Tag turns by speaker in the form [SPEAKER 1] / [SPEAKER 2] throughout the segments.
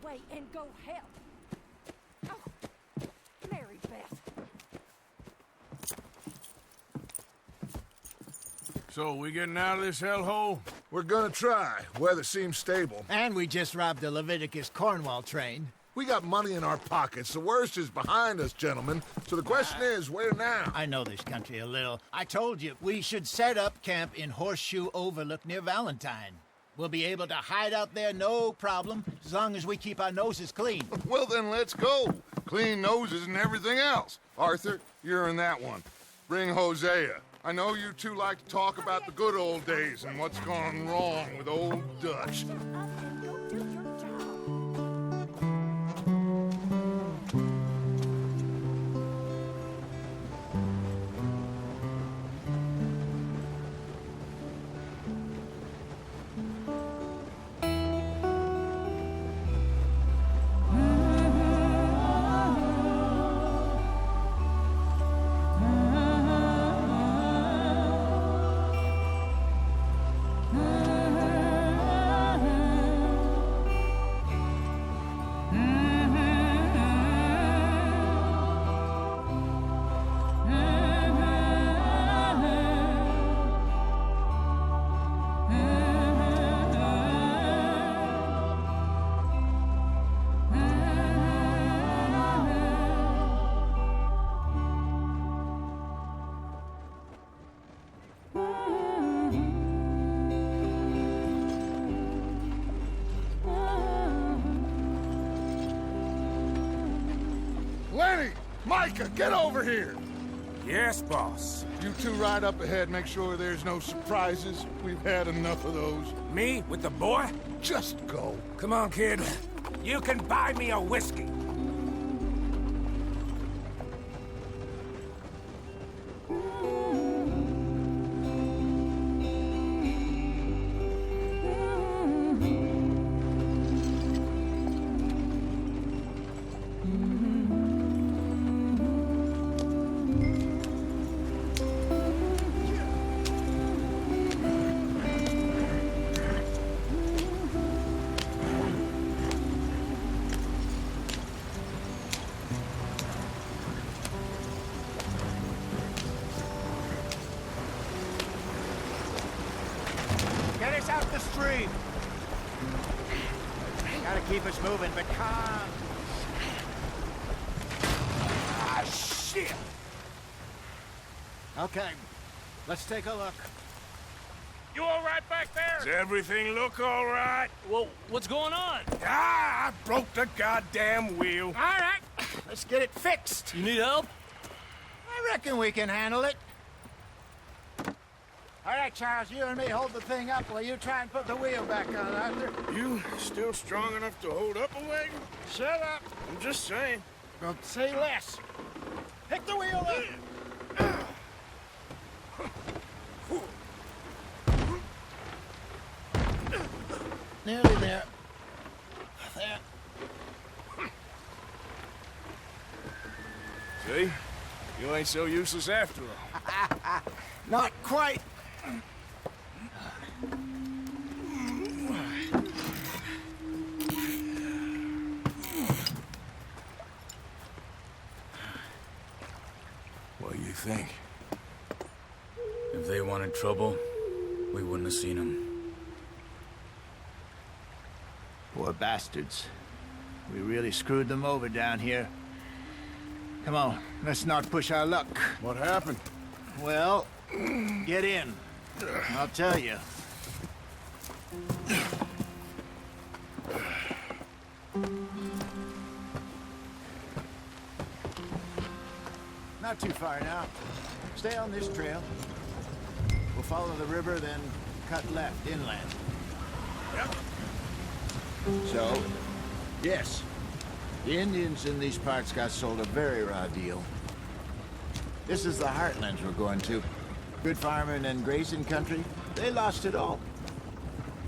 [SPEAKER 1] away and go help. Oh, Mary Beth.
[SPEAKER 2] So, we getting out of this hellhole?
[SPEAKER 3] We're gonna try. Weather seems stable.
[SPEAKER 4] And we just robbed the Leviticus Cornwall train.
[SPEAKER 3] We got money in our pockets. The worst is behind us, gentlemen. So the question is, where now?
[SPEAKER 4] I know this country a little. I told you, we should set up camp in Horseshoe Overlook near Valentine. We'll be able to hide out there, no problem, as long as we keep our noses clean.
[SPEAKER 5] Well, then let's go. Clean noses and everything else. Arthur, you're in that one. Bring Hosea. I know you two like to talk about the good old days and what's gone wrong with old Dutch.
[SPEAKER 1] Up and go do your job.
[SPEAKER 5] Lenny! Micah, get over here!
[SPEAKER 2] Yes, boss.
[SPEAKER 5] You two ride up ahead, make sure there's no surprises. We've had enough of those.
[SPEAKER 2] Me with the boy?
[SPEAKER 5] Just go.
[SPEAKER 2] Come on, kid. You can buy me a whiskey.
[SPEAKER 4] Get us out the stream. Gotta keep us moving, but calm.
[SPEAKER 2] Ah, shit!
[SPEAKER 4] Okay, let's take a look.
[SPEAKER 6] You all right back there?
[SPEAKER 2] Does everything look all right?
[SPEAKER 6] Well, what's going on?
[SPEAKER 2] Ah, I broke the goddamn wheel.
[SPEAKER 4] All right, let's get it fixed.
[SPEAKER 6] You need help?
[SPEAKER 4] I reckon we can handle it. All right, Charles, you and me hold the thing up while you try and put the wheel back on, Arthur.
[SPEAKER 2] You still strong enough to hold up a wagon?
[SPEAKER 4] Shut up.
[SPEAKER 2] I'm just saying.
[SPEAKER 4] Don't say less. Pick the wheel up. Nearly there. There.
[SPEAKER 2] See? You ain't so useless after all.
[SPEAKER 4] Not quite.
[SPEAKER 2] What do you think?
[SPEAKER 6] If they wanted trouble, we wouldn't have seen them.
[SPEAKER 4] Poor bastards. We really screwed them over down here. Come on, let's not push our luck.
[SPEAKER 5] What happened?
[SPEAKER 4] Well, get in. I'll tell you. Not too far now. Stay on this trail. We'll follow the river, then cut left inland.
[SPEAKER 2] Yep.
[SPEAKER 4] So, yes, the Indians in these parts got sold a very raw deal. This is the heartlands we're going to. Good farming and grazing country, they lost it all.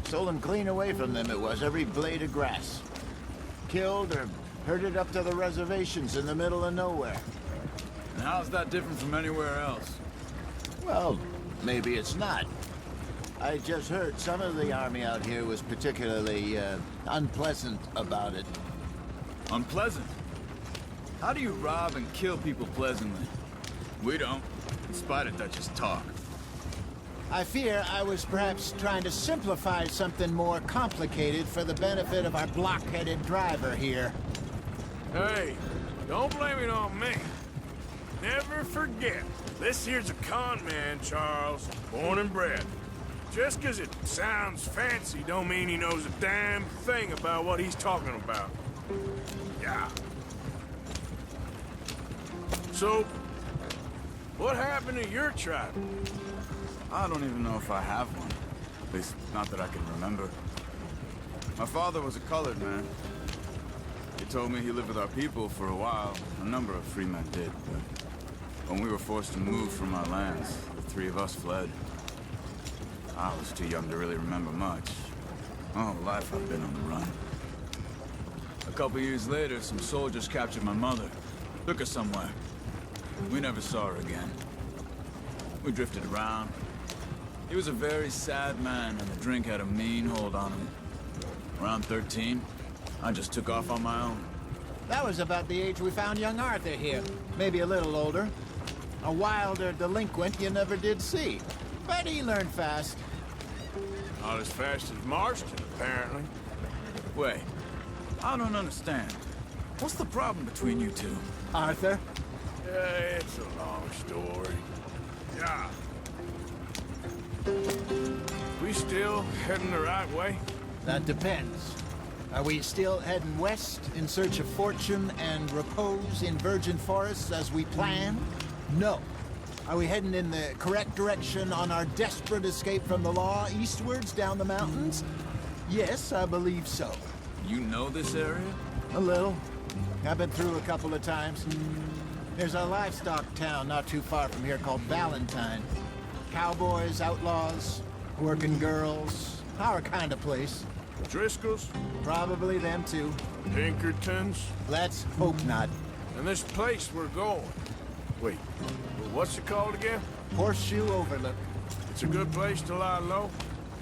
[SPEAKER 4] Stolen clean away from them it was, every blade of grass. Killed or herded up to the reservations in the middle of nowhere.
[SPEAKER 6] And how's that different from anywhere else?
[SPEAKER 4] Well, maybe it's not. I just heard some of the army out here was particularly unpleasant about it.
[SPEAKER 6] Unpleasant? How do you rob and kill people pleasantly? We don't, in spite of Dutch's talk.
[SPEAKER 4] I fear I was perhaps trying to simplify something more complicated for the benefit of our blockheaded driver here.
[SPEAKER 2] Hey, don't blame it on me. Never forget, this here's a con man, Charles, born and bred. Just 'cause it sounds fancy don't mean he knows a damn thing about what he's talking about. Yeah. So, what happened to your tribe?
[SPEAKER 6] I don't even know if I have one. At least, not that I can remember. My father was a colored man. He told me he lived with our people for a while. A number of free men did, but when we were forced to move from our lands, the three of us fled. I was too young to really remember much. My whole life I've been on the run. A couple years later, some soldiers captured my mother. Took her somewhere. We never saw her again. We drifted around. He was a very sad man, and the drink had a mean hold on him. Around 13, I just took off on my own.
[SPEAKER 4] That was about the age we found young Arthur here. Maybe a little older. A wilder delinquent you never did see. But he learned fast.
[SPEAKER 2] Not as fast as Marston, apparently.
[SPEAKER 6] Wait, I don't understand. What's the problem between you two?
[SPEAKER 4] Arthur?
[SPEAKER 2] Yeah, it's a long story. Yeah. We still heading the right way?
[SPEAKER 4] That depends. Are we still heading west in search of fortune and repose in virgin forests as we planned? No. Are we heading in the correct direction on our desperate escape from the law eastwards down the mountains? Yes, I believe so.
[SPEAKER 6] You know this area?
[SPEAKER 4] A little. I've been through a couple of times. There's a livestock town not too far from here called Valentine. Cowboys, outlaws, working girls, our kind of place.
[SPEAKER 2] Driscoll's?
[SPEAKER 4] Probably them too.
[SPEAKER 2] Pinkertons?
[SPEAKER 4] Let's hope not.
[SPEAKER 2] And this place we're going. Wait, what's it called again?
[SPEAKER 4] Horseshoe Overlook.
[SPEAKER 2] It's a good place to lie low?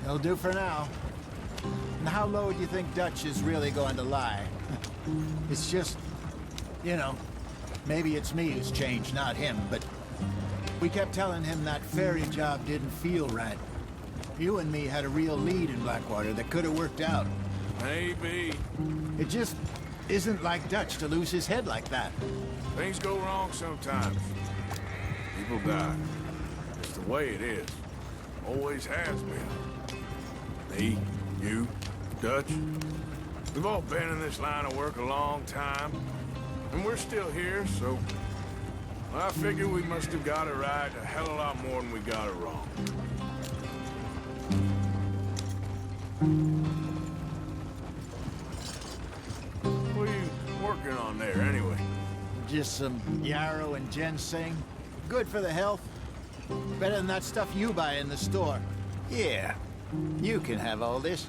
[SPEAKER 4] It'll do for now. And how low do you think Dutch is really going to lie? It's just, you know, maybe it's me who's changed, not him, but we kept telling him that ferry job didn't feel right. You and me had a real lead in Blackwater that could have worked out.
[SPEAKER 2] Maybe.
[SPEAKER 4] It just isn't like Dutch to lose his head like that.
[SPEAKER 2] Things go wrong sometimes. People die. It's the way it is. Always has been. Me, you, Dutch. We've all been in this line of work a long time. And we're still here, so I figure we must have got it right a hell of a lot more than we got it wrong. What are you working on there, anyway?
[SPEAKER 4] Just some yarrow and ginseng. Good for the health. Better than that stuff you buy in the store. Yeah, you can have all this.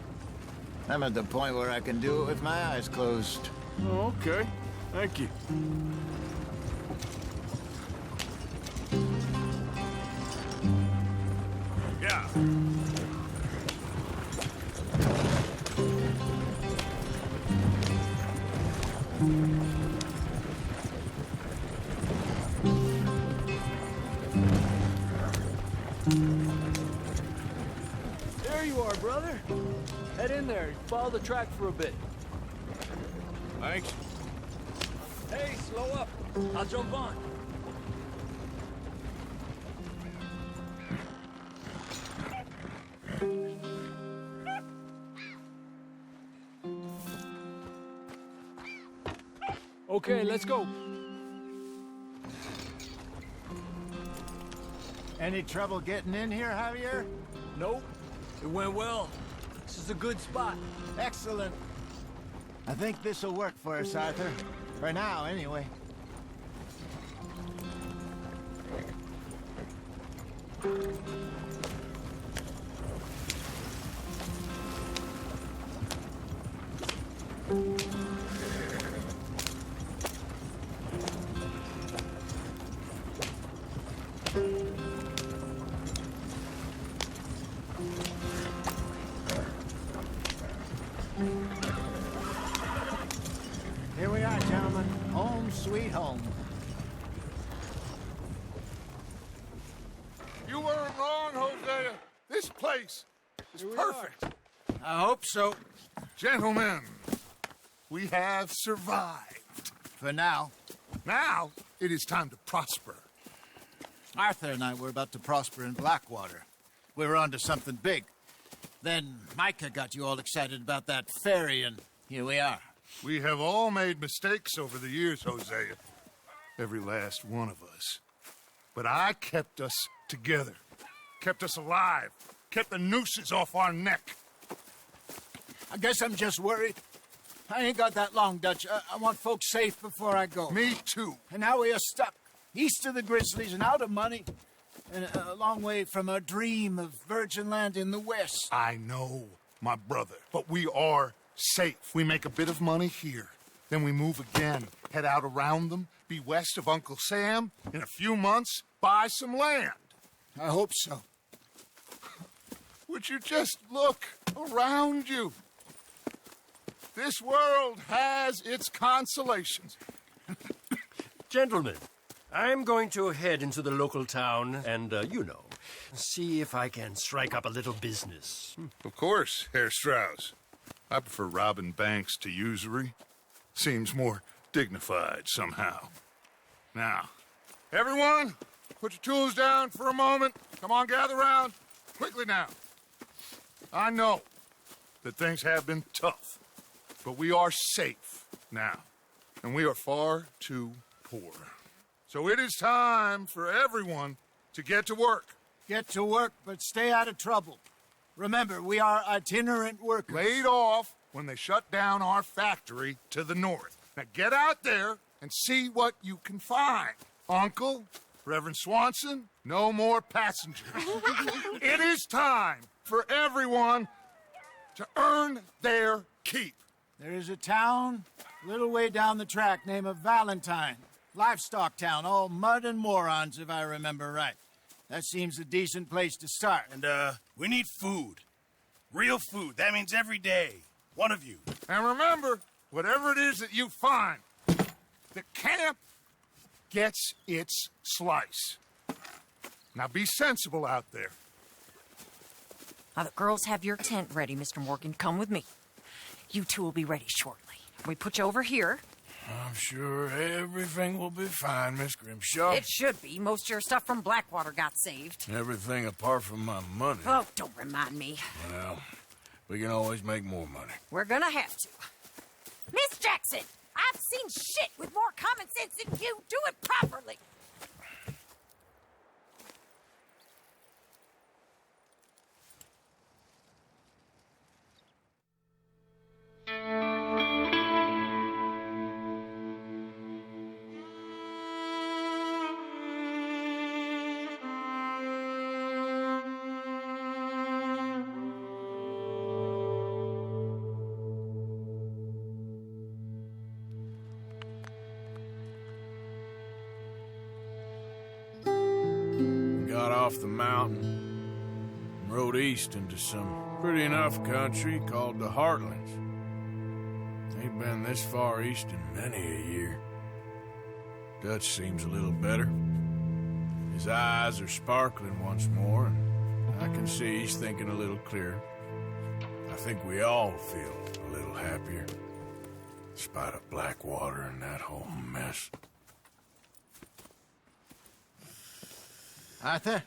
[SPEAKER 4] I'm at the point where I can do it with my eyes closed.
[SPEAKER 2] Oh, okay. Thank you. Yeah.
[SPEAKER 7] There you are, brother. Head in there. Follow the track for a bit.
[SPEAKER 2] Thanks.
[SPEAKER 7] Hey, slow up. I'll jump on. Okay, let's go.
[SPEAKER 4] Any trouble getting in here, Javier?
[SPEAKER 7] Nope. It went well. This is a good spot.
[SPEAKER 4] Excellent. I think this'll work for us, Arthur. For now, anyway. sweet home.
[SPEAKER 5] You weren't wrong, Hosea. This place is perfect.
[SPEAKER 4] I hope so.
[SPEAKER 5] Gentlemen, we have survived.
[SPEAKER 4] For now.
[SPEAKER 5] Now, it is time to prosper.
[SPEAKER 4] Arthur and I were about to prosper in Blackwater. We were onto something big. Then Micah got you all excited about that ferry, and here we are.
[SPEAKER 5] We have all made mistakes over the years, Hosea. Every last one of us. But I kept us together. Kept us alive. Kept the nooses off our neck.
[SPEAKER 4] I guess I'm just worried. I ain't got that long, Dutch. I want folks safe before I go.
[SPEAKER 5] Me too.
[SPEAKER 4] And now we are stuck, east of the Grizzlies and out of money, and a long way from our dream of virgin land in the west.
[SPEAKER 5] I know, my brother. But we are safe. We make a bit of money here. Then we move again, head out around them, be west of Uncle Sam. In a few months, buy some land.
[SPEAKER 4] I hope so.
[SPEAKER 5] Would you just look around you? This world has its consolations.
[SPEAKER 8] Gentlemen, I'm going to head into the local town and, see if I can strike up a little business.
[SPEAKER 5] Of course, Herr Strauss. I prefer robbing banks to usury. Seems more dignified somehow. Now, everyone, put your tools down for a moment. Come on, gather round. Quickly now. I know that things have been tough, but we are safe now, and we are far too poor. So it is time for everyone to get to work.
[SPEAKER 4] Get to work, but stay out of trouble. Remember, we are itinerant workers.
[SPEAKER 5] Laid off when they shut down our factory to the north. Now get out there and see what you can find. Uncle, Reverend Swanson, no more passengers. It is time for everyone to earn their keep.
[SPEAKER 4] There is a town a little way down the track named Valentine. Livestock town, all mud and morons, if I remember right. That seems a decent place to start.
[SPEAKER 9] And, we need food. Real food. That means every day. One of you.
[SPEAKER 5] And remember, whatever it is that you find, the camp gets its slice. Now be sensible out there.
[SPEAKER 1] Now, the girls have your tent ready, Mr. Morgan. Come with me. You two will be ready shortly. We put you over here.
[SPEAKER 2] I'm sure everything will be fine, Miss Grimshaw.
[SPEAKER 1] It should be. Most of your stuff from Blackwater got saved.
[SPEAKER 2] Everything apart from my money.
[SPEAKER 1] Oh, don't remind me.
[SPEAKER 2] Well, we can always make more money.
[SPEAKER 1] We're gonna have to. Miss Jackson, I've seen shit with more common sense than you. Do it properly.
[SPEAKER 2] Got off the mountain and rode east into some pretty enough country called the Heartlands. Ain't been this far east in many a year. Dutch seems a little better. His eyes are sparkling once more, and I can see he's thinking a little clearer. I think we all feel a little happier, in spite of Blackwater and that whole mess.
[SPEAKER 4] Arthur?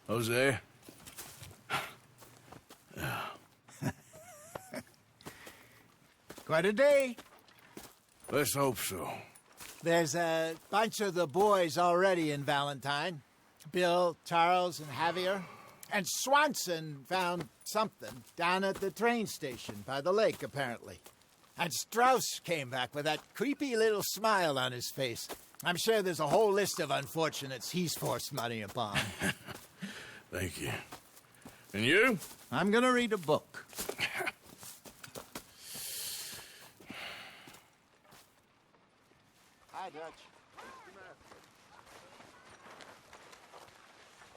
[SPEAKER 2] Jose?
[SPEAKER 4] Quite a day.
[SPEAKER 2] Let's hope so.
[SPEAKER 4] There's a bunch of the boys already in Valentine. Bill, Charles, and Javier. And Swanson found something down at the train station by the lake, apparently. And Strauss came back with that creepy little smile on his face. I'm sure there's a whole list of unfortunates he's forced money upon.
[SPEAKER 2] Thank you. And you?
[SPEAKER 4] I'm gonna read a book.